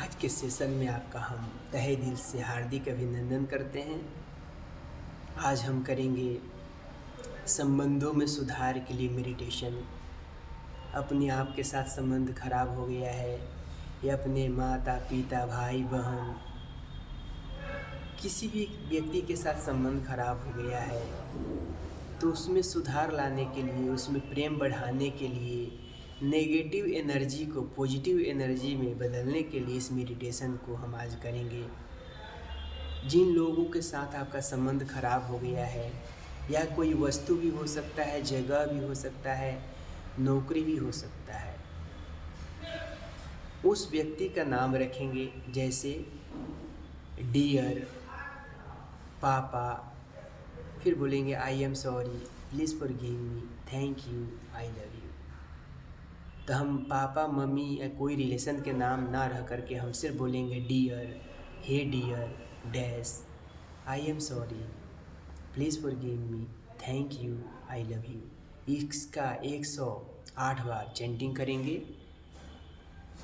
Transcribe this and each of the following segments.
आज के सेशन में आपका हम तहे दिल से हार्दिक अभिनंदन करते हैं। आज हम करेंगे संबंधों में सुधार के लिए मेडिटेशन। अपने आप के साथ संबंध खराब हो गया है या अपने माता पिता भाई बहन किसी भी व्यक्ति के साथ संबंध खराब हो गया है, तो उसमें सुधार लाने के लिए, उसमें प्रेम बढ़ाने के लिए, नेगेटिव एनर्जी को पॉजिटिव एनर्जी में बदलने के लिए इस मेडिटेशन को हम आज करेंगे। जिन लोगों के साथ आपका संबंध खराब हो गया है, या कोई वस्तु भी हो सकता है, जगह भी हो सकता है, नौकरी भी हो सकता है, उस व्यक्ति का नाम रखेंगे, जैसे डियर, पापा, फिर बोलेंगे आई am sorry, please forgive me, thank you, I love you. तो हम पापा मम्मी या कोई रिलेशन के नाम ना रह करके हम सिर्फ बोलेंगे dear, hey dear dash, I am sorry, please forgive me, thank you, I love you. इसका 108 बार चैंटिंग करेंगे।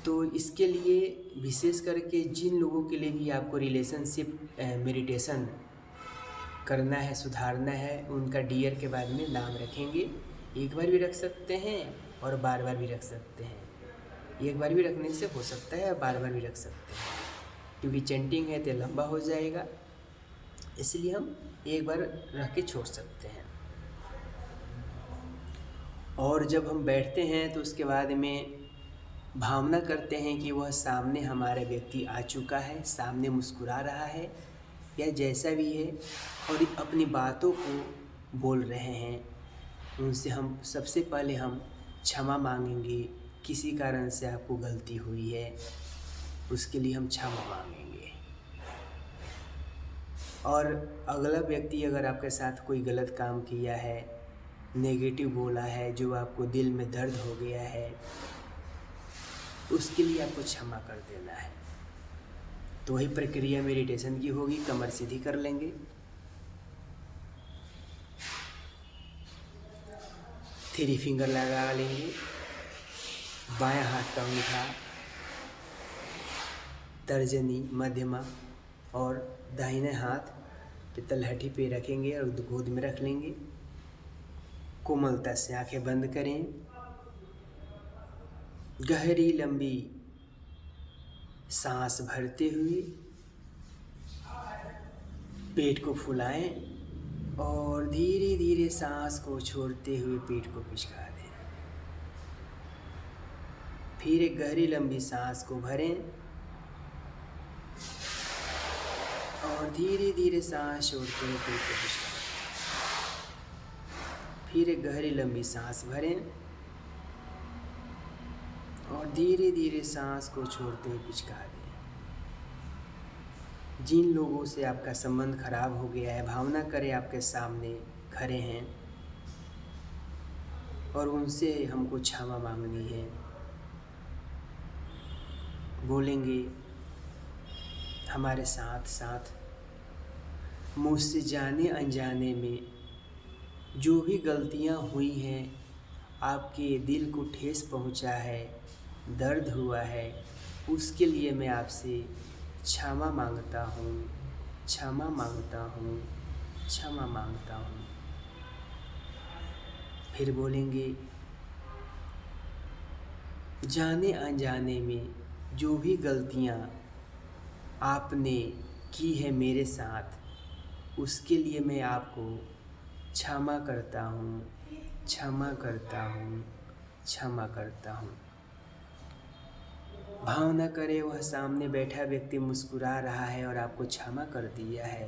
तो इसके लिए विशेष करके जिन लोगों के लिए भी आपको रिलेशनशिप मेडिटेशन करना है, सुधारना है, उनका डियर के बाद में नाम रखेंगे। एक बार भी रख सकते हैं और बार बार भी रख सकते हैं। एक बार भी रखने से हो सकता है और बार बार भी रख सकते हैं, क्योंकि चैंटिंग है तो लंबा हो जाएगा, इसलिए हम एक बार रख के छोड़ सकते हैं। और जब हम बैठते हैं तो उसके बाद में भावना करते हैं कि वह सामने हमारा व्यक्ति आ चुका है, सामने मुस्कुरा रहा है या जैसा भी है, और अपनी बातों को बोल रहे हैं। उनसे हम सबसे पहले हम क्षमा मांगेंगे। किसी कारण से आपको गलती हुई है, उसके लिए हम क्षमा मांगेंगे। और अगला व्यक्ति अगर आपके साथ कोई गलत काम किया है, नेगेटिव बोला है, जो आपको दिल में दर्द हो गया है, उसके लिए आपको क्षमा कर देना है। तो वही प्रक्रिया मेडिटेशन की होगी। कमर सीधी कर लेंगे, थ्री फिंगर लगा लेंगे, बायां हाथ का अंगूठा, तर्जनी, मध्यमा और दाहिने हाथ पे तलहटी पे रखेंगे और गोद में रख लेंगे। कोमलता से आंखें बंद करें, गहरी लंबी सांस भरते हुए पेट को फुलाएं और धीरे धीरे सांस को छोड़ते हुए पेट को पिचका दें। फिर एक गहरी लंबी सांस को भरें और धीरे धीरे सांस छोड़ते हुए पेट को पिचका दें। फिर एक गहरी लंबी सांस भरें और धीरे धीरे सांस को छोड़ते हुए पिचका दें। जिन लोगों से आपका संबंध खराब हो गया है, भावना करें आपके सामने खड़े हैं और उनसे हमको क्षमा मांगनी है। बोलेंगे हमारे साथ साथ, मुझसे जाने अनजाने में जो भी गलतियां हुई हैं, आपके दिल को ठेस पहुंचा है, दर्द हुआ है, उसके लिए मैं आपसे क्षमा मांगता हूँ, क्षमा मांगता हूँ, क्षमा मांगता हूँ। फिर बोलेंगे जाने अनजाने में जो भी गलतियाँ आपने की है मेरे साथ, उसके लिए मैं आपको क्षमा करता हूँ, क्षमा करता हूँ, क्षमा करता हूँ। भावना करे वह सामने बैठा व्यक्ति मुस्कुरा रहा है और आपको क्षमा कर दिया है।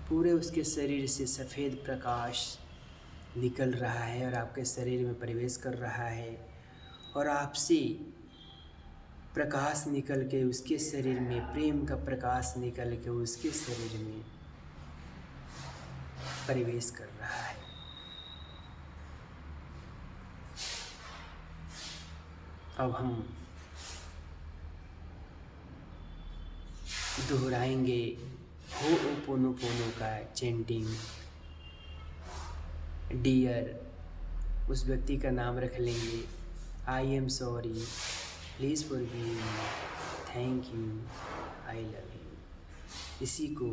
पूरे उसके शरीर से सफ़ेद प्रकाश निकल रहा है और आपके शरीर में प्रवेश कर रहा है, और आपसे प्रकाश निकल के उसके शरीर में, प्रेम का प्रकाश निकल के उसके शरीर में प्रवेश कर रहा है। अब हम दोहराएंगे होओपोनोपोनो का चैंटिंग। डियर, उस व्यक्ति का नाम रख लेंगे। I am sorry, please forgive me, thank you, I love you. इसी को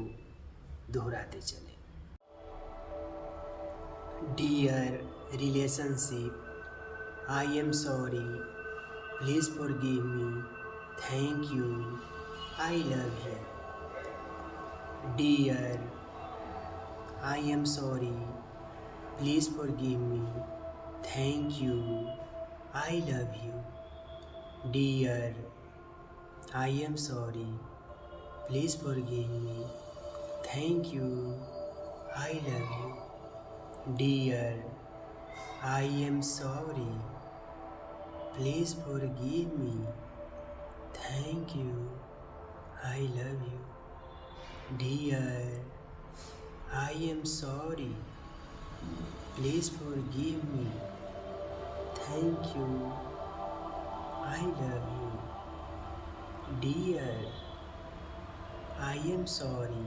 दोहराते चले। Dear relationship, I am sorry, please forgive me, thank you, I love you. Dear, I am sorry, please forgive me, thank you, I love you. Dear, I am sorry, please forgive me, thank you, I love you. Dear, I am sorry, please forgive me, thank you, I love you. Dear, I am sorry, please forgive me, thank you, I love you. Dear, I am sorry,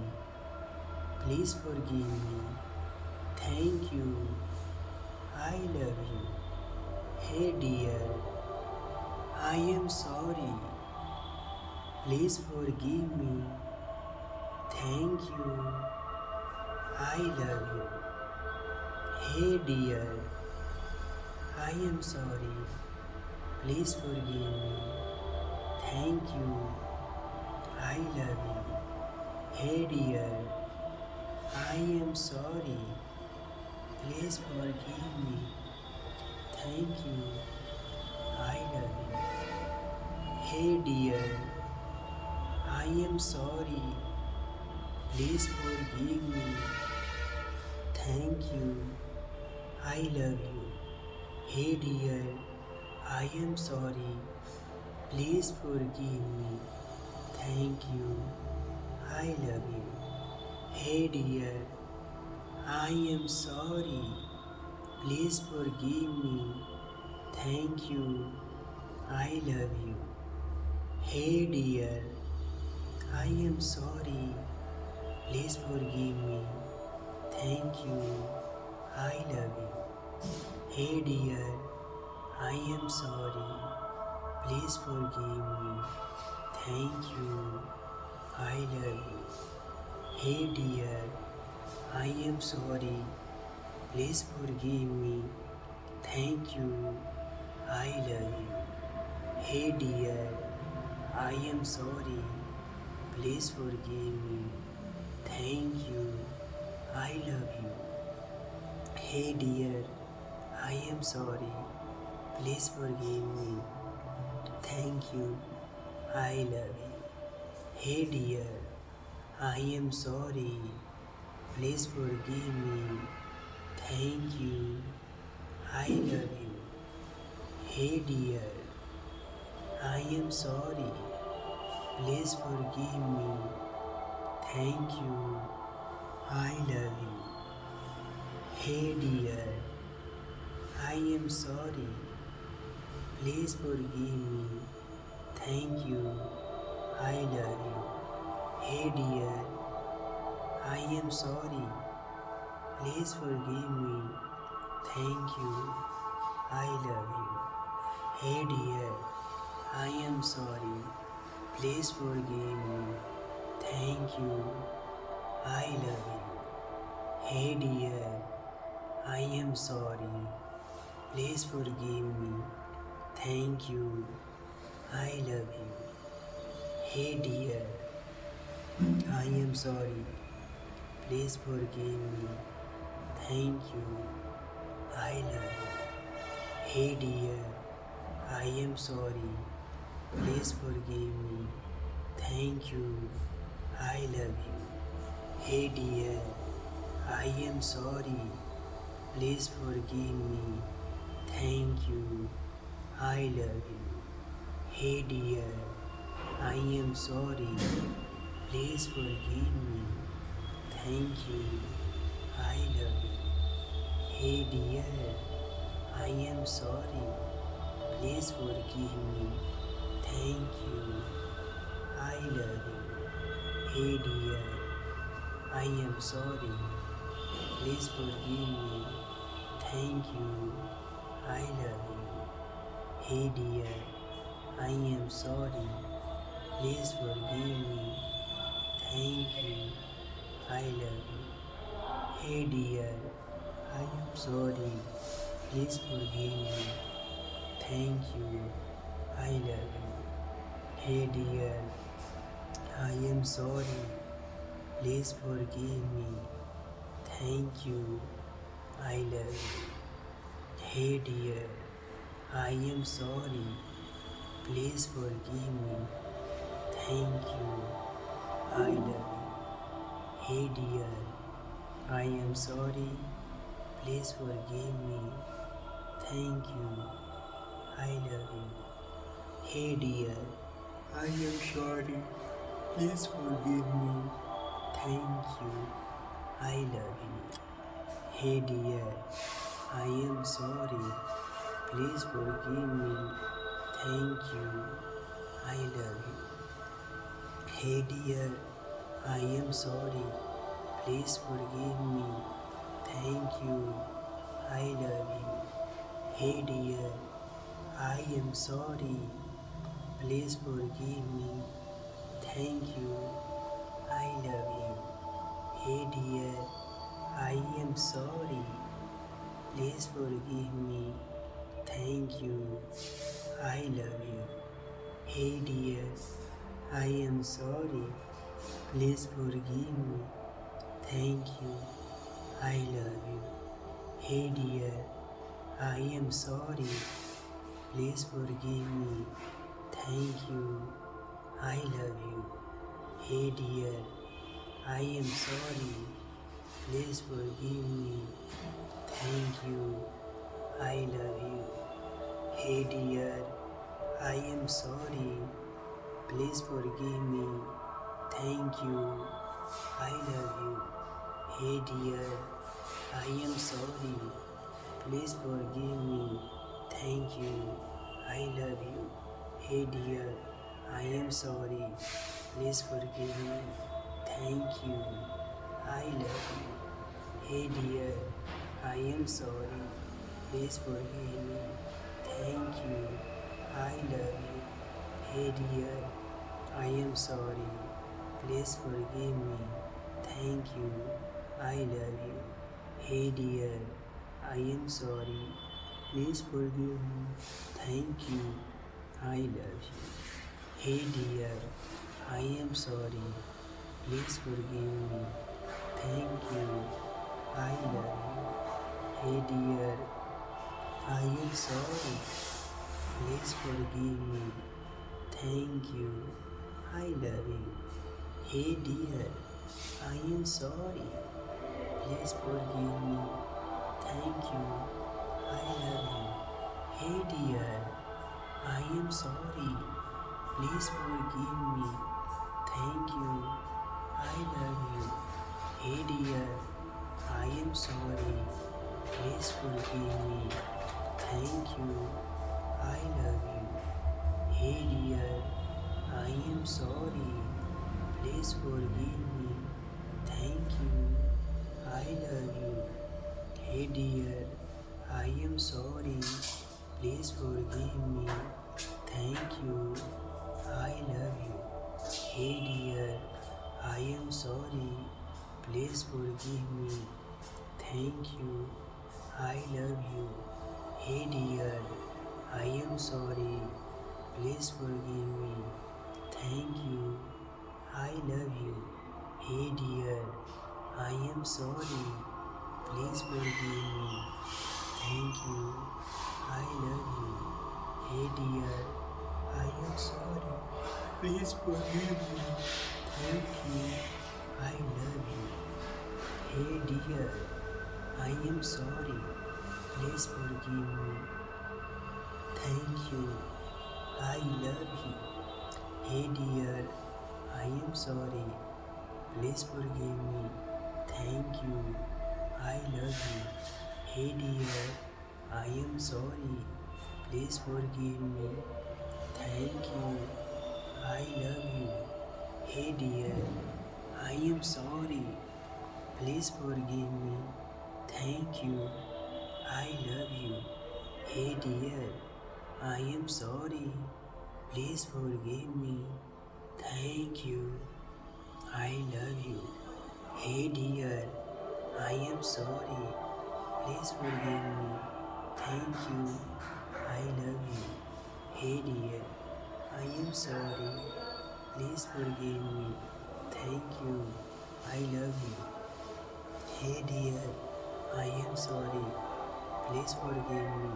please forgive me, thank you, I love you. Hey dear, I am sorry, please forgive me, thank you, I love you. Hey dear, I am sorry, please forgive me, thank you, I love you. Hey dear, I am sorry, please forgive me, thank you, I love you. Hey dear, I am sorry, please forgive me, thank you, I love you. Hey dear, I am sorry, please forgive me, thank you, I love you. Hey dear, I am sorry, please forgive me, thank you, I love you. Hey dear, I am sorry, please forgive me, thank you, I love you. Hey dear, I am sorry, please forgive me, thank you, I love you. Hey dear, I am sorry, please forgive me, thank you, I love you. Hey dear, I am sorry, please forgive me, thank you, I love you. Hey dear, I am sorry, please forgive me, thank you, I love you. Hey dear, I am sorry, please forgive me, thank you, I love you. Hey dear, I am sorry, please forgive me, thank you, I love you. Hey dear, I am sorry, please forgive me, thank you, I love you. Hey dear, I am sorry, please forgive me, thank you, I love you. Hey dear, I am sorry, please forgive me, thank you, I love you. Hey dear, I am sorry, please forgive me, thank you, I love you. Hey dear, I am sorry, please forgive me, thank you, I love you. Hey dear, I am sorry, please forgive me, thank you, I love you. Hey dear, I am sorry, please forgive me, thank you, I love you. Hey dear, I am sorry, please forgive me, thank you, I love you. Hey dear, I am sorry, please forgive me, thank you, I love you. Hey dear, I am sorry, please forgive me, thank you, I love you. Hey dear, I am sorry, Please forgive me. Thank you. I love you. Hey dear, I am sorry. Please forgive me. Thank you. I love you. Hey dear, I am sorry. Please forgive me. Thank you. I love you. Hey dear, I am sorry. Please forgive me. Thank you. I love you. Hey dear, I am sorry. Please forgive me. Thank you. I love you. Hey dear, I am sorry. Please forgive me. Thank you. I love you. Hey dear, I am sorry. Please forgive me. Thank you. I love you. Hey dear, I am sorry. Please forgive me. Thank you. I love you. Hey dear, I am sorry. Please forgive me. Thank you. I love you. Hey dear, I am sorry. Please forgive me. Thank you. I love you. Hey dear, I am sorry. Please forgive me. Thank you. I love you. Hey dear, I am sorry. Please forgive me. Thank you. I love you. Hey dear, I am sorry. Please forgive me. Thank you. I love you. Hey dear, I am sorry. Please forgive me. Thank you. I love you. Hey dear, I am sorry. Please forgive me. Thank you. I love you. Hey dear, I am sorry. Please forgive me. Thank you. I love you. Hey dear, I am sorry. Please forgive me. Thank you. I love you. Hey dear, I am sorry. Please forgive me. Thank you. I love you. Hey dear, I am sorry. Please forgive me. Thank you. I love you. Hey dear, I am sorry. Please forgive me. Thank you. I love you. Hey dear, I am sorry. Please forgive me. Thank you. I love you. Hey dear, I am sorry. Please forgive me. Thank you. I love you. Hey dear, I am sorry. Please forgive me. Thank you. I love you. Hey dear, I am sorry. Please forgive me. Thank you. I love you. Hey dear, I am sorry. Please forgive me. Thank you. I love you. Hey dear, I am sorry. Please forgive me. Thank you. I love you. Hey dear, I am sorry. Please forgive me. Thank you. I love you. Hey dear, I am sorry. Please forgive me. Thank you. I love you. Hey dear, I am sorry. Please forgive me. Thank you. I love you. Hey dear, I am sorry. Please forgive me. Thank you. I love you. Hey dear, I am sorry. Please forgive me. Thank you. I love you. Hey dear, I am sorry. Please forgive me. Thank you. I love you. Hey dear, I am sorry. Please forgive me. Thank you. I love you. Hey dear, I am sorry. Please forgive me. Thank you. I love you. Hey dear, I am sorry. Please forgive me. Thank you. I love you. Hey dear, I am sorry. Please forgive me. Thank you. I love you. Hey dear, I am sorry. Please forgive me. Thank you. I love you. Hey dear, I am sorry. Please forgive me.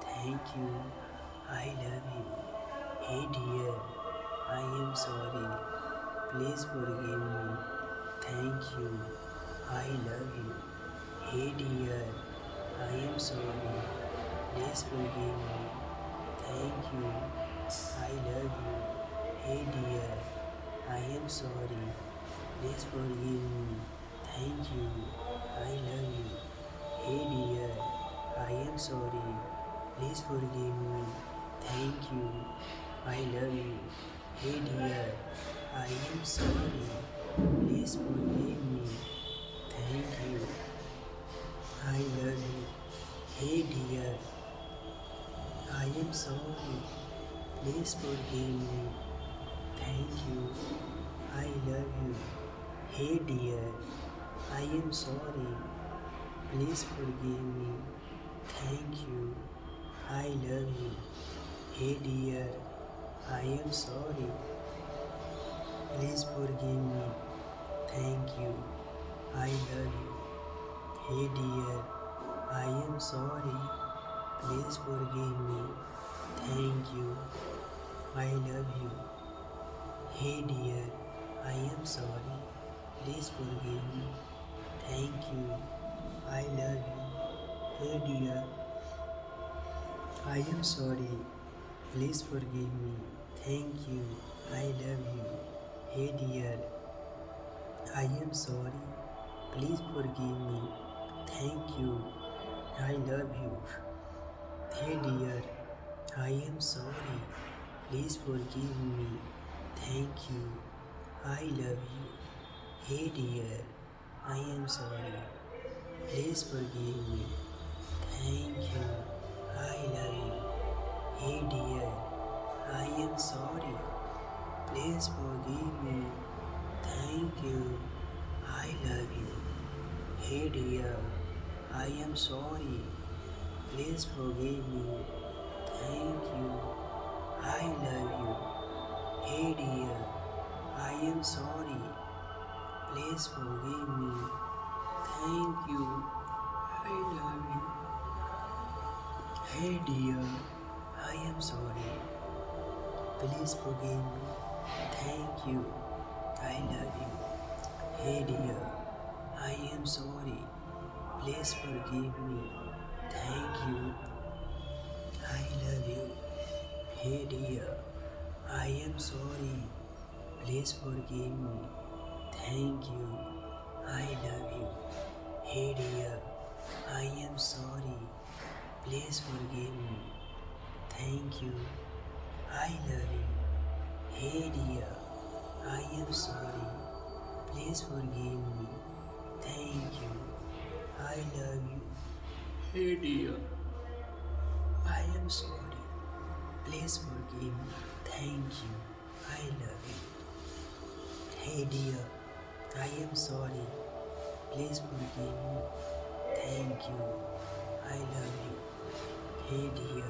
Thank you. I love you. Hey dear, I am sorry. Please forgive me. Thank you. I love you. Hey dear, I am sorry. Please forgive me. Thank you. I love you. Hey dear, I am sorry. Please forgive me. Thank you. I love you. Hey dear, I am sorry. Please forgive me. Thank you. I love you. Hey dear, I am sorry. Please forgive me. Thank you. I love you. Hey dear, I am sorry. Please forgive me. Thank you. I love you. Hey dear, I am sorry. Please forgive me. Thank you. I love you. Hey dear, I am sorry. Please forgive me. Thank you. I love you. Hey dear, I am sorry. Please forgive me. Thank you. I love you. Hey dear, I am sorry. Please forgive me. Thank you. I love you. Hey dear, I am sorry. Please forgive me. Thank you. I love you. Hey dear, I am sorry. Please forgive me. Thank you. I love you. Hey dear, I am sorry. Please forgive me. Thank you. I love you. Hey dear, I am sorry. Please forgive me. Thank you. I love you. Hey dear, I am sorry. Please forgive me. Thank you. I love you. Hey dear, I am sorry. Please forgive me. Thank you. I love you. Hey dear, I am sorry. Please forgive me. Thank you. I love you. Hey dear, I am sorry. Please forgive me. Thank you. I love you. Hey dear, I am sorry. Please forgive me. Thank you. I love you. Hey dear, I am sorry. Please forgive me. Thank you. I love you. Hey dear, I am sorry. Please forgive me. Thank you. I love you. Hey dear, I am sorry. Please forgive me. Thank you. I love you. Hey dear, I am sorry. Please forgive me. Thank you. I love you. Hey dear, I am sorry. Please forgive me. Thank you. I love you. Hey dear,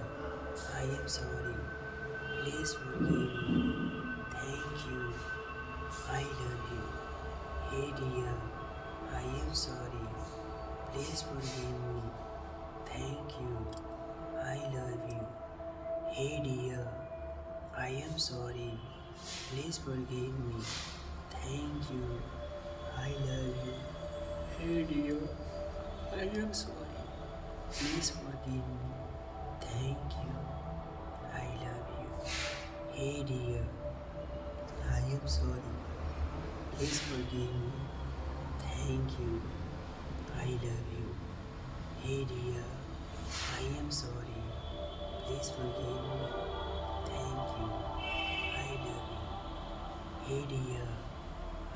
I am sorry. Please forgive me. Thank you. I love you. Hey dear, I am sorry. Please forgive me. Thank you. I love you. Hey dear, I am sorry. Please forgive me. Thank you. I love you. Hey dear, I am sorry. Please forgive me. Thank you. I love you. Hey dear, I am sorry. Please forgive me. Thank you. I love you. Hey dear, I am sorry. Please forgive me. Thank you. I love you. Hey dear,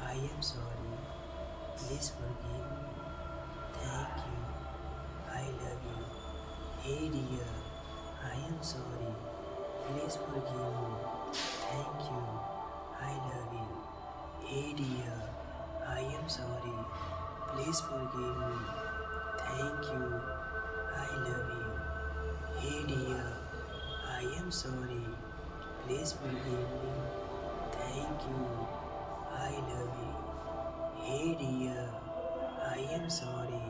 I am sorry. Please forgive me. Thank you. I love you. Hey dear, I am sorry. Please forgive me. Thank you. I love you. Hey dear, I am sorry. Please forgive me. Thank you. I love you. Hey dear, I am sorry. Please forgive me. Thank you. I love you. Hey dear, I am sorry.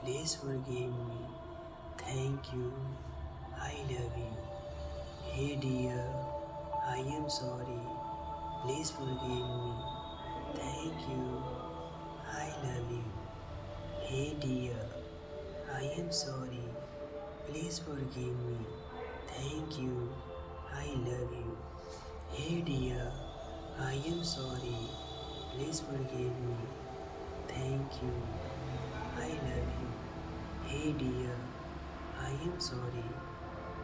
Please forgive me. Thank you. I love you. Hey dear, I am sorry. Please forgive me. Thank you. I love you. Hey dear, I am sorry. Please forgive me. Thank you. I love you. Hey dear, I am sorry. Please forgive me. Thank you. I love you. Hey dear, I am sorry.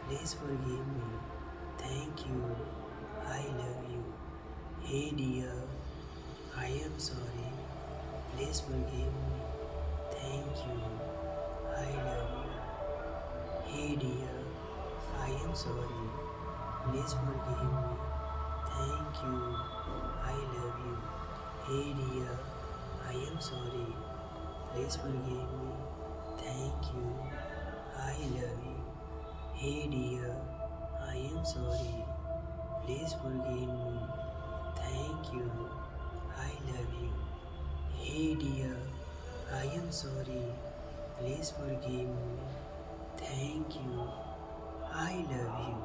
Please forgive me. Thank you. I love you. Hey dear, I am sorry. Please forgive me. Thank you. I love you. Hey dear, I am sorry. Please forgive me. Thank you. I love you. Hey dear, I am sorry. Please forgive me. Thank you. I love you. Hey dear, I am sorry. Please forgive me. Thank you. I love you. Hey dear, I am sorry. Please forgive me. Thank you. I love you.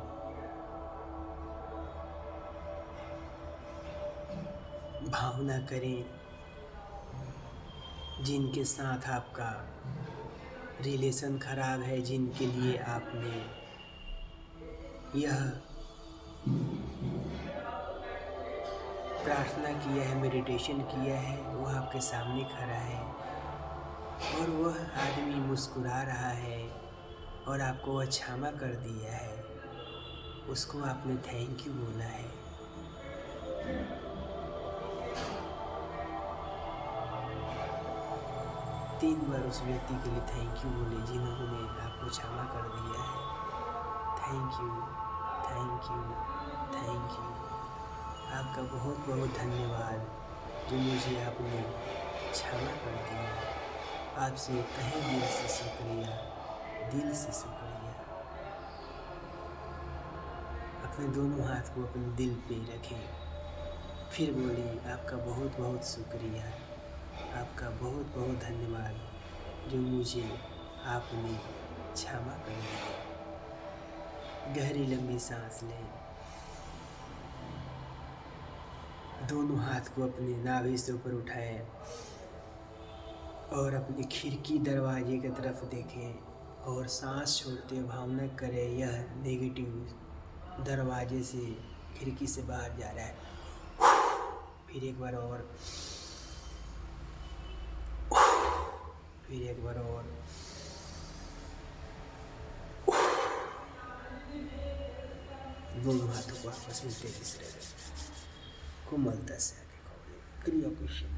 भावना करें जिनके साथ आपका relation खराब है, जिनके लिए आपने यह प्रार्थना किया है, मेडिटेशन किया है, वह आपके सामने खड़ा है और वह आदमी मुस्कुरा रहा है और आपको वह क्षमा कर दिया है। उसको आपने थैंक यू बोला है। तीन बार उस व्यक्ति के लिए थैंक यू बोले जिन्होंने आपको क्षमा कर दिया है। Thank you, thank you, thank you. आपका बहुत बहुत धन्यवाद जो मुझे आपने क्षमा कर दिया। आपसे तहे दिल से शुक्रिया, दिल से शुक्रिया। अपने दोनों हाथ को अपने दिल पे रखें, फिर बोलिए आपका बहुत बहुत शुक्रिया, आपका बहुत बहुत धन्यवाद जो मुझे आपने क्षमा कर दिया। गहरी लंबी सांस लें, दोनों हाथ को अपने नाभि से ऊपर उठाएं और अपनी खिड़की दरवाजे की तरफ देखें और सांस छोड़ते हुए भावना करें यह नेगेटिव दरवाजे से, खिड़की से बाहर जा रहा है। फिर एक बार और, फिर एक बार और। दोनों हाथों को आपस में तेजी से रखें, कोमलता से आगे खोलें, क्रिया क्वेश्चन।